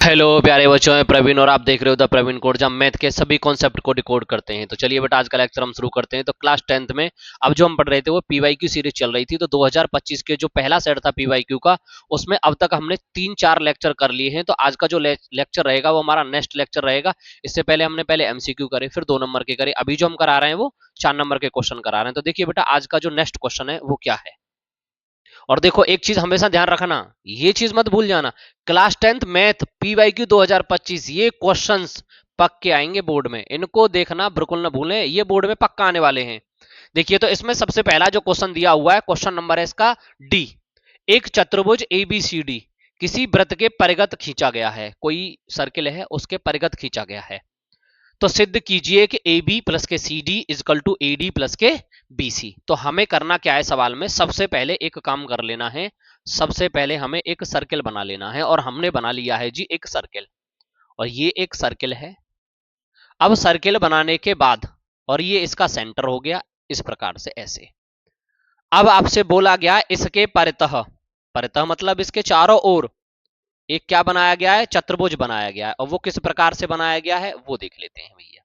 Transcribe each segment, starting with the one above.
Hello प्यारे बच्चों, मैं प्रवीण और आप देख रहे हो द प्रवीण कोड, जहां मैथ के सभी कॉन्सेप्ट को डिकोड करते हैं। तो चलिए बेटा, आज का लेक्चर हम शुरू करते हैं। तो क्लास 10th में अब जो हम पढ़ रहे थे वो पीवाईक्यू सीरीज चल रही थी। तो 2025 के जो पहला सेट था पीवाईक्यू का, उसमें अब तक हमने 3-4 लेक्चर कर लिए हैं। तो आज का जो लेक्चर रहेगा वो हमारा नेक्स्ट लेक्चर रहेगा। इससे पहले हमने पहले एमसीक्यू करे, फिर 2 नंबर के करे। अभी जो हम करा रहे हैं वो 4 नंबर के क्वेश्चन करा रहे हैं। तो देखिए बेटा, आज का जो नेक्स्ट क्वेश्चन है वो क्या है। और देखो, एक चीज हमेशा ध्यान रखना, ये चीज मत भूल जाना, क्लास 10th मैथ पीवाईक्यू 2025 ये क्वेश्चंस पक्के आएंगे बोर्ड में, इनको देखना बिल्कुल ना भूलें, ये बोर्ड में पक्का आने वाले हैं। देखिए, तो इसमें सबसे पहला जो क्वेश्चन दिया हुआ है, क्वेश्चन नंबर है इसका डी। एक चतुर्भुज एबीसीडी किसी वृत्त के परिगत खींचा गया है, कोई सर्किल है उसके परिगत खींचा गया है। तो सिद्ध कीजिए कि ए बी प्लस के C D is equal to A D plus के बी सी। तो हमें करना क्या है सवाल में, सबसे पहले एक काम कर लेना है, सबसे पहले हमें एक सर्किल बना लेना है। और हमने बना लिया है जी एक सर्किल, और ये एक सर्किल है। अब सर्किल बनाने के बाद, और ये इसका सेंटर हो गया इस प्रकार से ऐसे। अब आपसे बोला गया इसके परितः, परितः मतलब इसके चारों ओर एक क्या बनाया गया है, चतुर्भुज बनाया गया है। और वो किस प्रकार से बनाया गया है वो देख लेते हैं भैया।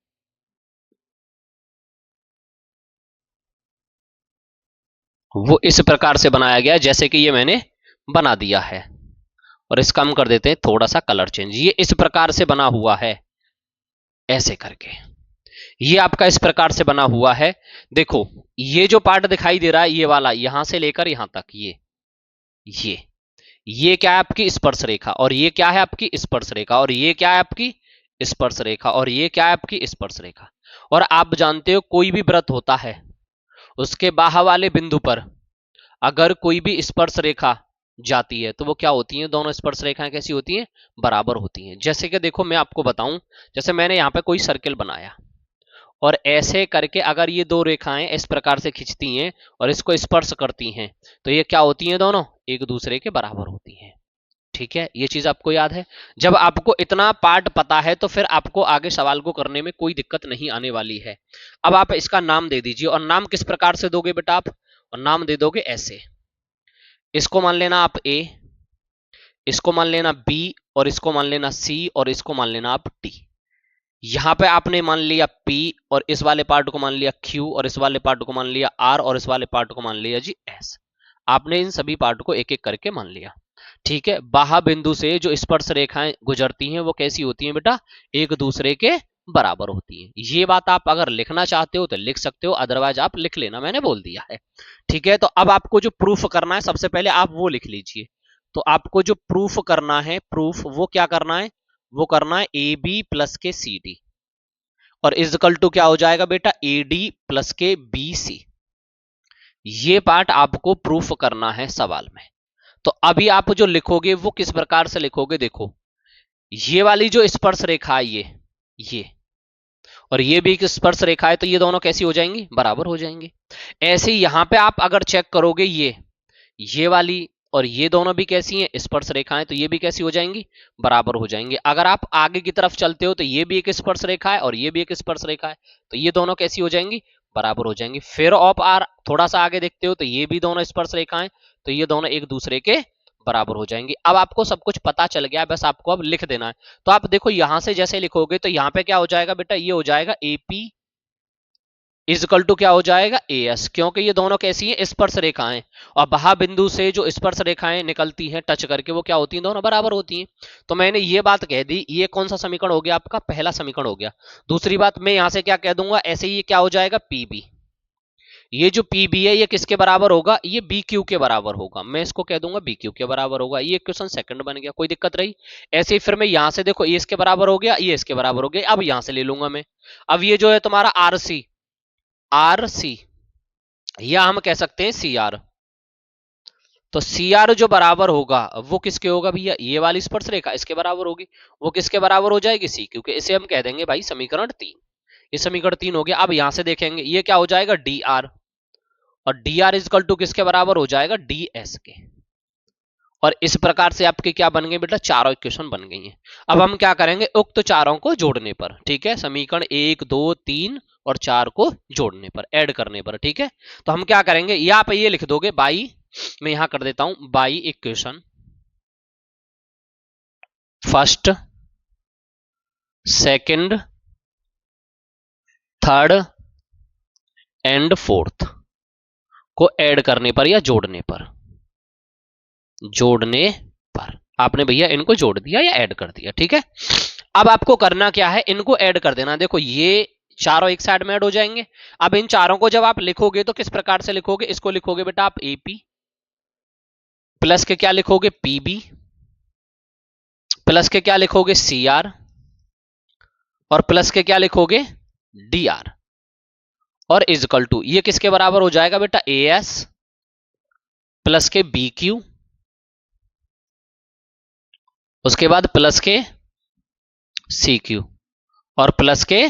वो इस प्रकार से बनाया गया जैसे कि ये मैंने बना दिया है। और इसका हम कर देते हैं थोड़ा सा कलर चेंज। ये इस प्रकार से बना हुआ है ऐसे करके, ये आपका इस प्रकार से बना हुआ है। देखो, ये जो पार्ट दिखाई दे रहा है ये वाला, यहां से लेकर यहां तक, ये ये क्या है आपकी स्पर्श रेखा, और ये क्या है आपकी स्पर्श रेखा, और ये क्या है आपकी स्पर्श रेखा, और ये क्या है आपकी स्पर्श रेखा। और आप जानते हो कोई भी वृत्त होता है उसके बाहर वाले बिंदु पर अगर कोई भी स्पर्श रेखा जाती है तो वो क्या होती है, दोनों स्पर्श रेखाएं कैसी होती हैं, बराबर होती हैं। जैसे कि देखो, मैं आपको बताऊं, जैसे मैंने यहां पे कोई सर्किल बनाया और ऐसे करके अगर ये दो रेखाएं इस प्रकार से खींचती हैं और इसको स्पर्श करती हैं, तो ये क्या होती हैं, दोनों एक दूसरे के बराबर होती हैं। ठीक है, ये चीज आपको याद है। जब आपको इतना पार्ट पता है तो फिर आपको आगे सवाल को करने में कोई दिक्कत नहीं आने वाली है। अब आप इसका नाम दे दीजिए, और नाम किस प्रकार से दोगे बेटा आप, और नाम दे दोगे ऐसे। इसको मान लेना आप ए, इसको मान लेना बी, और इसको मान लेना सी, और इसको मान लेना आप डी। यहां पे आपने मान लिया पी, और इस वाले पार्ट को मान लिया क्यू, और इस वाले पार्ट को मान लिया आर, और इस वाले पार्ट को मान लिया जी एस। आपने इन सभी पार्ट को एक एक करके मान लिया। ठीक है, बाह्य बिंदु से जो स्पर्श रेखाएं गुजरती हैं वो कैसी होती हैं बेटा, एक दूसरे के बराबर होती हैं। ये बात आप अगर लिखना चाहते हो तो लिख सकते हो, अदरवाइज आप लिख लेना, मैंने बोल दिया है। ठीक है, तो अब आपको जो प्रूफ करना है सबसे पहले आप वो लिख लीजिए। तो आपको जो प्रूफ करना है, प्रूफ वो क्या करना है, वो करना है ए बी प्लस के सी डी, और इजकल टू क्या हो जाएगा बेटा, ए डी प्लस के बी सी। ये पार्ट आपको प्रूफ करना है सवाल में। तो अभी आप जो लिखोगे वो किस प्रकार से लिखोगे, देखो, ये वाली जो स्पर्श रेखा है ये और ये भी एक स्पर्श रेखा है, तो ये दोनों कैसी हो जाएंगी, बराबर हो जाएंगे। ऐसे ही यहां पे आप अगर चेक करोगे ये वाली और ये दोनों भी कैसी हैं, स्पर्श रेखाएं, तो ये भी कैसी हो जाएंगी, बराबर हो जाएंगे। अगर आप आगे की तरफ चलते हो तो ये भी एक स्पर्श रेखा है और ये भी एक स्पर्श रेखा है, तो ये दोनों कैसी हो जाएंगी, बराबर हो जाएंगी। फिर आप आर थोड़ा सा आगे देखते हो तो ये भी दोनों स्पर्श रेखाएं, तो ये दोनों एक दूसरे के बराबर हो जाएंगे। अब आपको सब कुछ पता चल गया, बस आपको अब लिख देना है। तो आप देखो, यहां से जैसे लिखोगे तो यहां पे क्या हो जाएगा बेटा, ये हो जाएगा एपी इजकल टू क्या हो जाएगा, ए एस, क्योंकि ये दोनों कैसी हैं, स्पर्श रेखाएं। और बाह्य बिंदु से जो स्पर्श रेखाएं निकलती हैं टच करके, वो क्या होती हैं, दोनों बराबर होती हैं। तो मैंने ये बात कह दी, ये कौन सा समीकरण हो गया आपका, पहला समीकरण हो गया। दूसरी बात, मैं यहां से क्या कह दूंगा, ऐसे ही ये क्या हो जाएगा, पीबी। ये जो पीबी है ये किसके बराबर होगा, ये बी क्यू के बराबर होगा। मैं इसको कह दूंगा बी क्यू के बराबर होगा। ये क्वेश्चन सेकंड बन गया, कोई दिक्कत रही। ऐसे ही फिर मैं यहां से देखो, ये इसके बराबर हो गया, ये इसके बराबर हो गया। अब यहां से ले लूंगा मैं, अब ये जो है तुम्हारा आर सी, आर सी, या हम कह सकते हैं सी आर। तो सी आर जो बराबर होगा वो किसके होगा भैया, ये वाली स्पर्श रेखा इसके बराबर होगी। वो किसके बराबर हो जाएगी, सी, क्योंकि इसे हम कह देंगे भाई समीकरण 3। ये समीकरण 3 हो गया। अब यहां से देखेंगे ये क्या हो जाएगा, डी आर, और डी आर इजकल टू किसके बराबर हो जाएगा, डी एस के। और इस प्रकार से आपके क्या बन गए बेटा, चारों इक्वेशन बन गई हैं। अब हम क्या करेंगे, उक्त चारों को जोड़ने पर, ठीक है, समीकरण 1 2 3 और 4 को जोड़ने पर, ऐड करने पर, ठीक है। तो हम क्या करेंगे, यहाँ पे ये लिख दोगे बाई, मैं यहां कर देता हूं by equation first, second, third and fourth को ऐड करने पर या जोड़ने पर, जोड़ने पर आपने भैया इनको जोड़ दिया या ऐड कर दिया। ठीक है, अब आपको करना क्या है, इनको ऐड कर देना। देखो ये चारों एक साइड में ऐड हो जाएंगे। अब इन चारों को जब आप लिखोगे तो किस प्रकार से लिखोगे, इसको लिखोगे बेटा आप एपी प्लस के क्या लिखोगे पीबी प्लस के क्या लिखोगे सीआर और प्लस के क्या लिखोगे डीआर और इजकल टू ये किसके बराबर हो जाएगा बेटा एएस प्लस के बी क्यू, उसके बाद प्लस के सी क्यू और प्लस के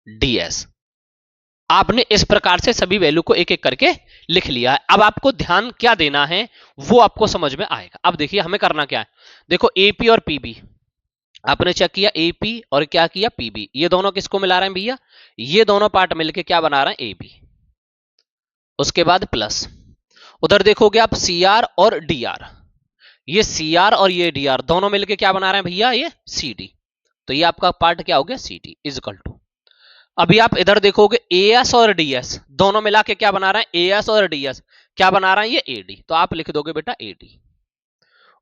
डीएस। आपने इस प्रकार से सभी वैल्यू को एक एक करके लिख लिया है। अब आपको ध्यान क्या देना है वो आपको समझ में आएगा। अब देखिए हमें करना क्या है, देखो एपी और पीबी आपने चेक किया, एपी और क्या किया पीबी, ये दोनों किसको मिला रहे हैं भैया, ये दोनों पार्ट मिलके क्या बना रहे हैं एबी। उसके बाद प्लस उधर देखोगे आप सीआर और डीआर, ये सीआर और ये डीआर दोनों मिलके क्या बना रहे हैं भैया ये सीडी। तो ये आपका पार्ट क्या हो गया सीडी इजकल टू। अभी आप इधर देखोगे एएस और डीएस दोनों मिला के क्या बना रहे हैं, एएस और डीएस क्या बना रहा है ये एडी, तो आप लिख दोगे बेटा एडी।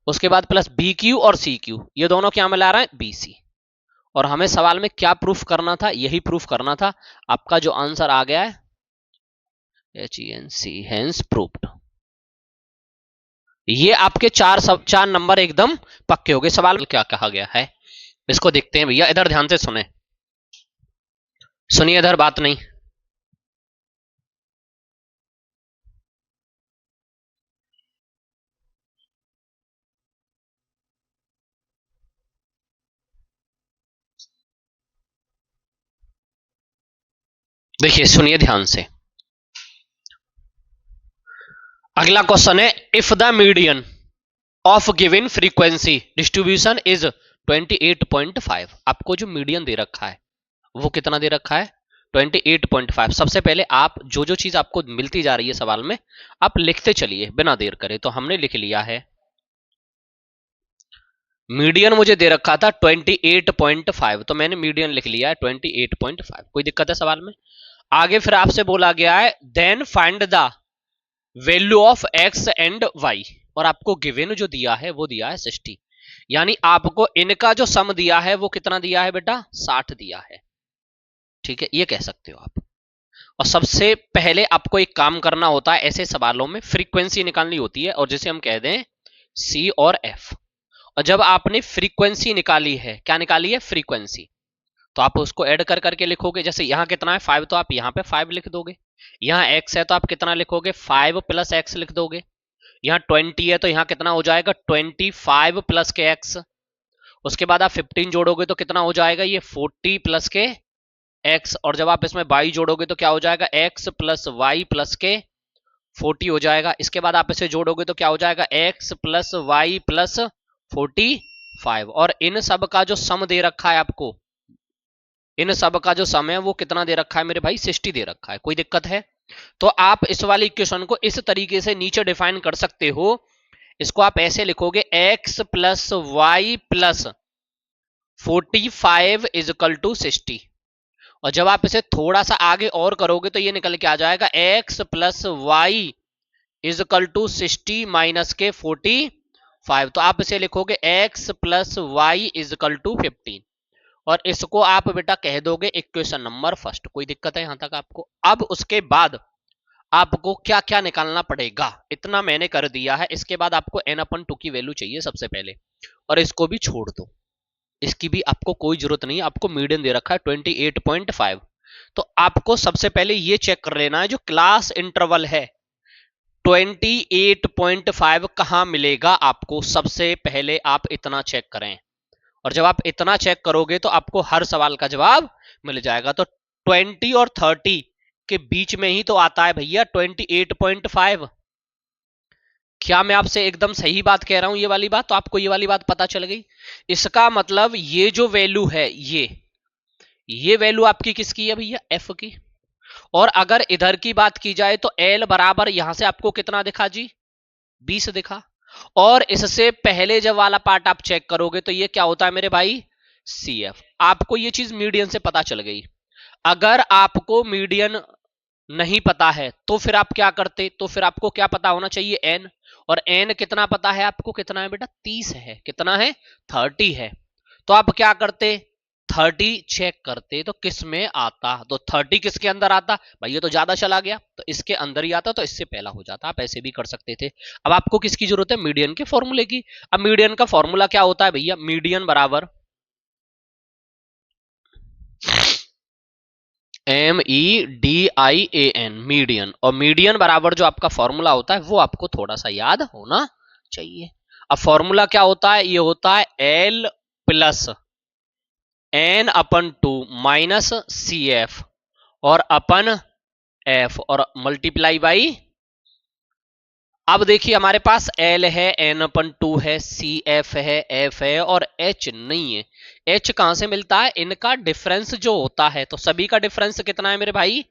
उसके बाद प्लस बी क्यू और सी क्यू ये दोनों क्या मिला रहा है बीसी। और हमें सवाल में क्या प्रूफ करना था, यही प्रूफ करना था। आपका जो आंसर आ गया है HENC हेंस प्रूव्ड। ये आपके चार नंबर एकदम पक्के हो गए। सवाल क्या कहा गया है इसको देखते हैं भैया, इधर ध्यान से सुने, सुनिए इधर बात नहीं। देखिए सुनिए ध्यान से, अगला क्वेश्चन है if the median of given frequency distribution is 28.5। आपको जो मीडियन दे रखा है वो कितना दे रखा है 28.5। सबसे पहले आप जो जो चीज आपको मिलती जा रही है सवाल में आप लिखते चलिए बिना देर करे। तो हमने लिख लिया है मीडियन मुझे दे रखा था 28.5, तो मैंने मीडियन लिख लिया है 28.5। कोई दिक्कत है सवाल में? आगे फिर आपसे बोला गया है then find the value of x and y, और आपको गिवन जो दिया है वो दिया है 60, यानी आपको इनका जो सम दिया है वो कितना दिया है बेटा 60 दिया है। ठीक है, ये कह सकते हो आप। और सबसे पहले आपको एक काम करना होता है, ऐसे सवालों में फ्रीक्वेंसी निकालनी होती है और जिसे हम कह दें सी और एफ। और जब आपने फ्रीक्वेंसी निकाली है, क्या निकाली है फ्रीक्वेंसी, तो आप उसको ऐड कर करके लिखोगे। जैसे यहां कितना है 5, तो आप यहां पे 5 लिख दोगे। यहां x है तो आप कितना लिखोगे 5 प्लस एक्स लिख दोगे। यहां 20 है तो यहां कितना हो जाएगा 25 प्लस के x। उसके बाद आप 15 जोड़ोगे तो कितना हो जाएगा ये 40 प्लस के x। और जब आप इसमें y जोड़ोगे तो क्या हो जाएगा x प्लस वाई प्लस के 40 हो जाएगा। इसके बाद आप इसे जोड़ोगे तो क्या हो जाएगा x प्लस वाई प्लस 45। और इन सब का जो सम दे रखा है आपको, इन सब का जो सम है वो कितना दे रखा है मेरे भाई 60 दे रखा है। कोई दिक्कत है? तो आप इस वाली इक्वेशन को इस तरीके से नीचे डिफाइन कर सकते हो। इसको आप ऐसे लिखोगे x plus y plus 45 is equal to 60। और जब आप इसे थोड़ा सा आगे और करोगे तो ये निकल के आ जाएगा x plus y is equal to 60 minus के 45। तो आप इसे लिखोगे x plus y is equal to 15 और इसको आप बेटा कह दोगे इक्वेशन नंबर फर्स्ट। कोई दिक्कत है यहां तक आपको? अब उसके बाद आपको क्या क्या निकालना पड़ेगा इतना मैंने कर दिया है। इसके बाद आपको n/2 की वैल्यू चाहिए सबसे पहले, और इसको भी छोड़ दो, इसकी भी आपको कोई जरूरत नहीं है। आपको मीडियन दे रखा है 28.5, तो आपको सबसे पहले ये चेक कर लेना है जो क्लास इंटरवल है 28.5 कहां मिलेगा आपको। सबसे पहले आप इतना चेक करें, और जब आप इतना चेक करोगे तो आपको हर सवाल का जवाब मिल जाएगा। तो 20 और 30 के बीच में ही तो आता है भैया 28.5। क्या मैं आपसे एकदम सही बात कह रहा हूं ये वाली बात? तो आपको ये वाली बात पता चल गई। इसका मतलब ये जो वैल्यू है ये वैल्यू आपकी किसकी है भैया एफ की। और अगर इधर की बात की जाए तो एल बराबर यहां से आपको कितना दिखा जी 20 दिखा। और इससे पहले जब वाला पार्ट आप चेक करोगे तो ये क्या होता है मेरे भाई, CF। आपको ये चीज मीडियन से पता चल गई। अगर आपको मीडियन नहीं पता है तो फिर आप क्या करते, तो फिर आपको क्या पता होना चाहिए, n। और n कितना पता है आपको, कितना है बेटा, 30 है। कितना है, 30 है। तो आप क्या करते, 30 चेक करते तो किस में आता, तो 30 किसके अंदर आता भाई, ये तो ज्यादा चला गया तो इसके अंदर ही आता, तो इससे पहला हो जाता। आप ऐसे भी कर सकते थे। अब आपको किसकी जरूरत है, मीडियन के फॉर्मूले की। अब मीडियन का फॉर्मूला क्या होता है भैया, मीडियन बराबर MEDIAN, मीडियन। और मीडियन बराबर जो आपका फॉर्मूला होता है वो आपको थोड़ा सा याद होना चाहिए। अब फॉर्मूला क्या होता है, ये होता है L plus N/2 minus CF और अपन F और मल्टीप्लाई बाई। अब देखिए हमारे पास L है, N/2 है, CF है, F है और H नहीं है। H कहां से मिलता है, इनका डिफरेंस जो होता है। तो सभी का डिफरेंस कितना है मेरे भाई,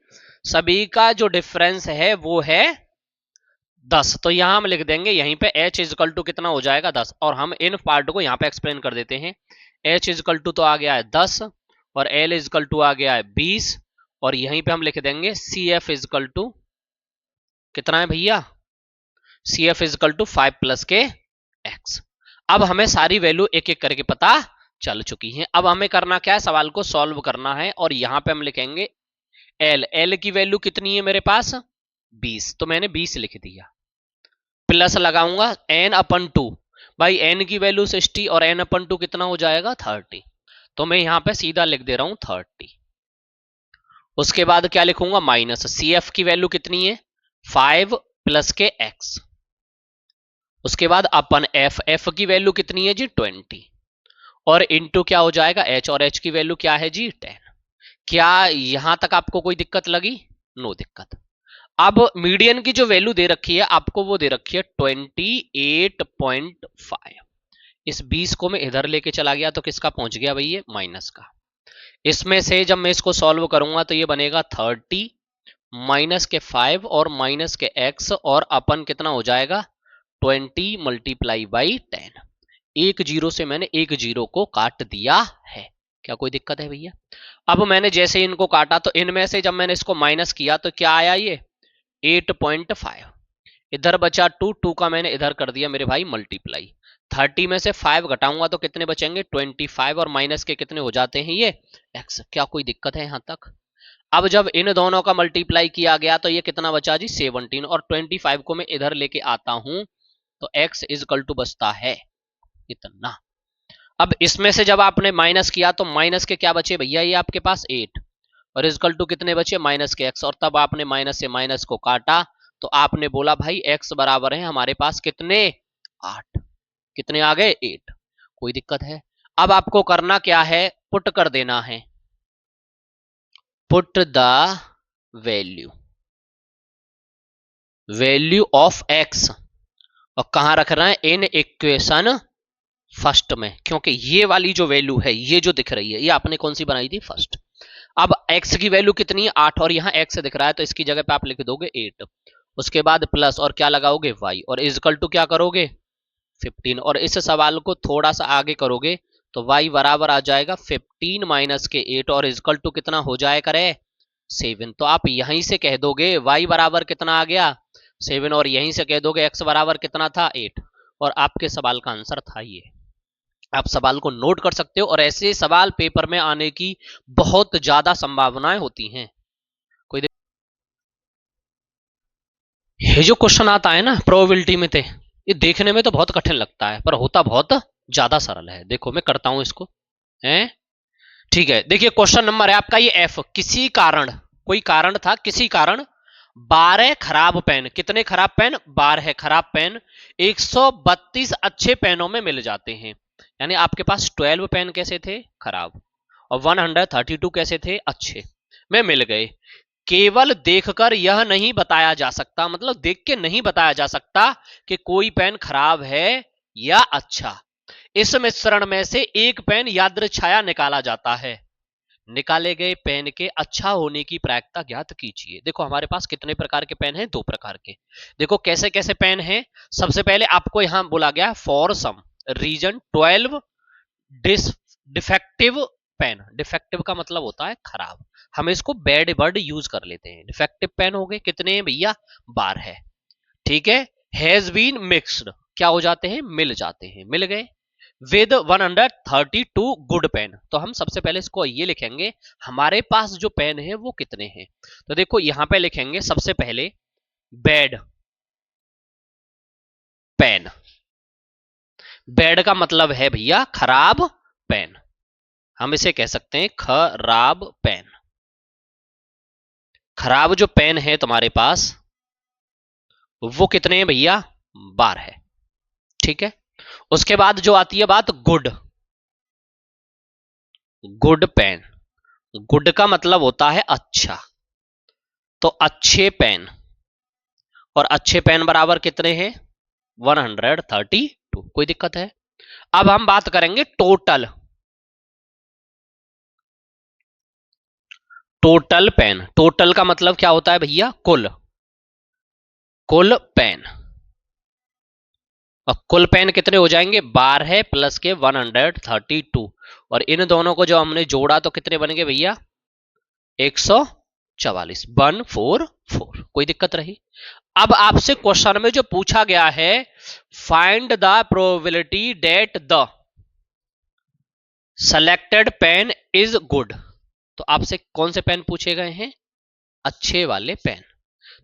सभी का जो डिफरेंस है वो है 10। तो यहां हम लिख देंगे यहीं पे H इजकल टू कितना हो जाएगा, 10। और हम इन पार्ट को यहां पे एक्सप्लेन कर देते हैं। H इजकल टू तो आ गया है 10 और L इजकल टू आ गया है 20। और यहीं पे हम लिख देंगे CF इजकल टू कितना है भैया, CF इजकल टू 5 प्लस के x। अब हमें सारी वैल्यू एक एक करके पता चल चुकी हैं। अब हमें करना क्या है, सवाल को सॉल्व करना है। और यहां पे हम लिखेंगे L की वैल्यू कितनी है मेरे पास, 20। तो मैंने 20 लिख दिया। प्लस लगाऊंगा N/2, भाई N की वैल्यू 60 और N/2 कितना हो जाएगा, 30। तो मैं यहां पे सीधा लिख दे रहा हूं 30। उसके बाद क्या लिखूंगा, माइनस CF की वैल्यू कितनी है, 5 प्लस के x। उसके बाद अपन F की वैल्यू कितनी है जी, 20। और इनटू क्या हो जाएगा H, और H की वैल्यू क्या है जी, 10। क्या यहां तक आपको कोई दिक्कत लगी, नो दिक्कत। अब मीडियन की जो वैल्यू दे रखी है आपको, वो दे रखी है 28.5। इस 20 को मैं इधर लेके चला गया तो किसका पहुंच गया भाई, ये माइनस का। इसमें से जब मैं इसको सॉल्व करूंगा तो ये बनेगा 30 माइनस के 5 और माइनस के x और अपन कितना हो जाएगा 20 मल्टीप्लाई बाई 10। एक जीरो से मैंने एक जीरो को काट दिया है। क्या कोई दिक्कत है भैया। अब मैंने जैसे इनको काटा तो इनमें से जब मैंने इसको माइनस किया तो क्या आया, ये 8.5। इधर बचा 2, 2 का मैंने इधर कर दिया मेरे भाई मल्टीप्लाई। 30 में से 5 घटाऊंगा तो कितने बचेंगे, 25। और माइनस के कितने हो जाते हैं ये x। क्या कोई दिक्कत है यहां तक। अब जब इन दोनों का मल्टीप्लाई किया गया तो ये कितना बचा जी, 17। और 25 को मैं इधर लेके आता हूं तो x इजकल टू बचता है इतना। अब इसमें से जब आपने माइनस किया तो माइनस के क्या बचे भैया, ये आपके पास 8 और इजकल टू कितने बचे, माइनस के x। और तब आपने माइनस से माइनस को काटा तो आपने बोला भाई x बराबर है हमारे पास कितने, 8। कितने आ गए, 8। कोई दिक्कत है। अब आपको करना क्या है, पुट कर देना है, put the value of x। और कहां रखना है, इन इक्वेशन फर्स्ट में। क्योंकि ये वाली जो वैल्यू है, ये जो दिख रही है, ये आपने कौन सी बनाई थी, फर्स्ट। अब x की वैल्यू कितनी है, 8। और यहाँ x दिख रहा है तो इसकी जगह पे आप लिख दोगे 8। उसके बाद प्लस और क्या लगाओगे, y। और इजकल टू क्या करोगे, 15। और इस सवाल को थोड़ा सा आगे करोगे तो y बराबर आ जाएगा 15 माइनस के 8 और इजकल टू कितना हो जाए करे, 7। तो आप यहीं से कह दोगे y बराबर कितना आ गया, 7। और यहीं से कह दोगे x बराबर कितना था, 8। और आपके सवाल का आंसर था ये। आप सवाल को नोट कर सकते हो। और ऐसे सवाल पेपर में आने की बहुत ज्यादा संभावनाएं होती हैं। कोई ये जो क्वेश्चन आता है ना प्रोबेबिलिटी में थे, ये देखने में तो बहुत कठिन लगता है पर होता बहुत ज्यादा सरल है। देखो मैं करता हूं इसको, हैं ठीक है। देखिए क्वेश्चन नंबर है आपका ये F। किसी कारण, कोई कारण था, किसी कारण 12 खराब पेन, कितने खराब पेन, 12 खराब पेन 132 अच्छे पेनों में मिल जाते हैं। यानी आपके पास 12 पेन कैसे थे, खराब, और 132 कैसे थे, अच्छे में मिल गए। केवल देखकर यह नहीं बताया जा सकता, मतलब देख के नहीं बताया जा सकता कि कोई पेन खराब है या अच्छा। इस मिश्रण में से एक पेन यादृच्छाया निकाला जाता है। निकाले गए पेन के अच्छा होने की प्रायिकता ज्ञात कीजिए। देखो हमारे पास कितने प्रकार के पेन हैं, 2 प्रकार के। देखो कैसे कैसे पेन हैं। सबसे पहले आपको यहां बोला गया for some reason 12 defective pen. Defective का मतलब होता है खराब, हम इसको बैड वर्ड यूज कर लेते हैं। डिफेक्टिव पेन हो गए कितने हैं भैया, 12 है। ठीक है। हैज बीन मिक्स्ड, क्या हो जाते हैं, मिल जाते हैं, मिल गए। विद 132 गुड पेन, तो हम सबसे पहले इसको ये लिखेंगे हमारे पास जो पेन है वो कितने हैं। तो देखो यहां पे लिखेंगे सबसे पहले बैड पेन। बैड का मतलब है भैया खराब पेन, हम इसे कह सकते हैं खराब पेन। खराब जो पेन है तुम्हारे पास वो कितने हैं भैया, 12 है। ठीक है। उसके बाद जो आती है बात गुड, गुड पेन। गुड का मतलब होता है अच्छा, तो अच्छे पेन, और अच्छे पेन बराबर कितने हैं, 132। कोई दिक्कत है। अब हम बात करेंगे टोटल। टोटल पेन, टोटल का मतलब क्या होता है भैया, कुल, कुल पेन। और कुल पेन कितने हो जाएंगे, 12 प्लस के 132, और इन दोनों को जो हमने जोड़ा तो कितने बन गए भैया, 144, 144। कोई दिक्कत रही। अब आपसे क्वेश्चन में जो पूछा गया है, find the probability that the selected pen is good, तो आपसे कौन से पेन पूछे गए हैं, अच्छे वाले पेन।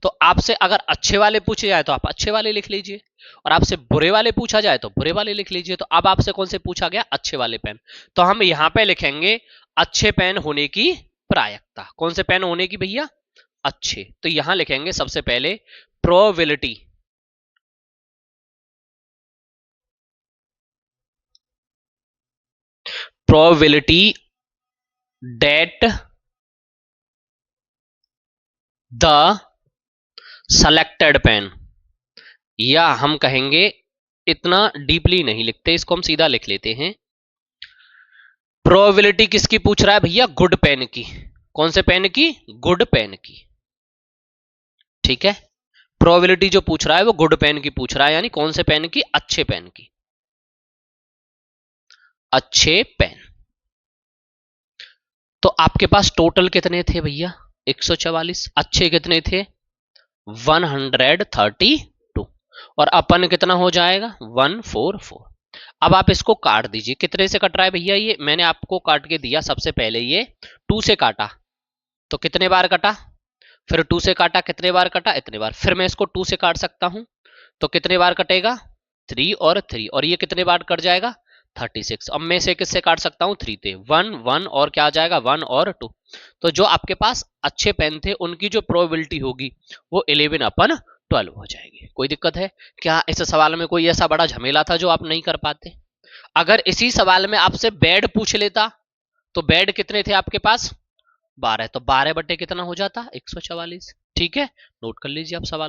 तो आपसे अगर अच्छे वाले पूछे जाए तो आप अच्छे वाले लिख लीजिए, और आपसे बुरे वाले पूछा जाए तो बुरे वाले लिख लीजिए। तो अब आपसे कौन से पूछा गया, अच्छे वाले पेन, तो हम यहां पे लिखेंगे अच्छे पेन होने की प्रायिकता। कौन से पेन होने की भैया, अच्छे। तो यहां लिखेंगे सबसे पहले probability, probability that the selected pen, या हम कहेंगे, इतना डीपली नहीं लिखते इसको, हम सीधा लिख लेते हैं। प्रोबेबिलिटी किसकी पूछ रहा है भैया, गुड पेन की। कौन से पेन की, गुड पेन की। ठीक है। प्रोबेबिलिटी जो पूछ रहा है वो गुड पेन की पूछ रहा है, यानी कौन से पेन की, अच्छे पेन की, अच्छे पेन। तो आपके पास टोटल कितने थे भैया, 144। अच्छे कितने थे, 132, और अपन कितना हो जाएगा, 144। अब आप इसको काट दीजिए, कितने से कट रहा है भैया, ये मैंने आपको काट के दिया। सबसे पहले ये 2 से काटा, तो कितने बार कटा, फिर 2 से काटा, कितने बार कटा, इतने बार। फिर मैं इसको 2 से काट सकता हूं, तो कितने बार कटेगा, 3 और 3, और ये कितने बार कट जाएगा, 36। अब मैं इसे किससे काट सकता हूं, 3 से, 1 1, और क्या आ जाएगा, 1 और 2। तो जो आपके पास अच्छे पेन थे उनकी जो प्रोबेबिलिटी होगी वो 11/12 हो जाएगी। कोई दिक्कत है क्या, इस सवाल में कोई ऐसा बड़ा झमेला था जो आप नहीं कर पाते। अगर इसी सवाल में आपसे बेड पूछ लेता, तो बेड कितने थे आपके पास, 12, तो 12 बटे कितना हो जाता, 144। ठीक है, नोट कर लीजिए आप सवाल।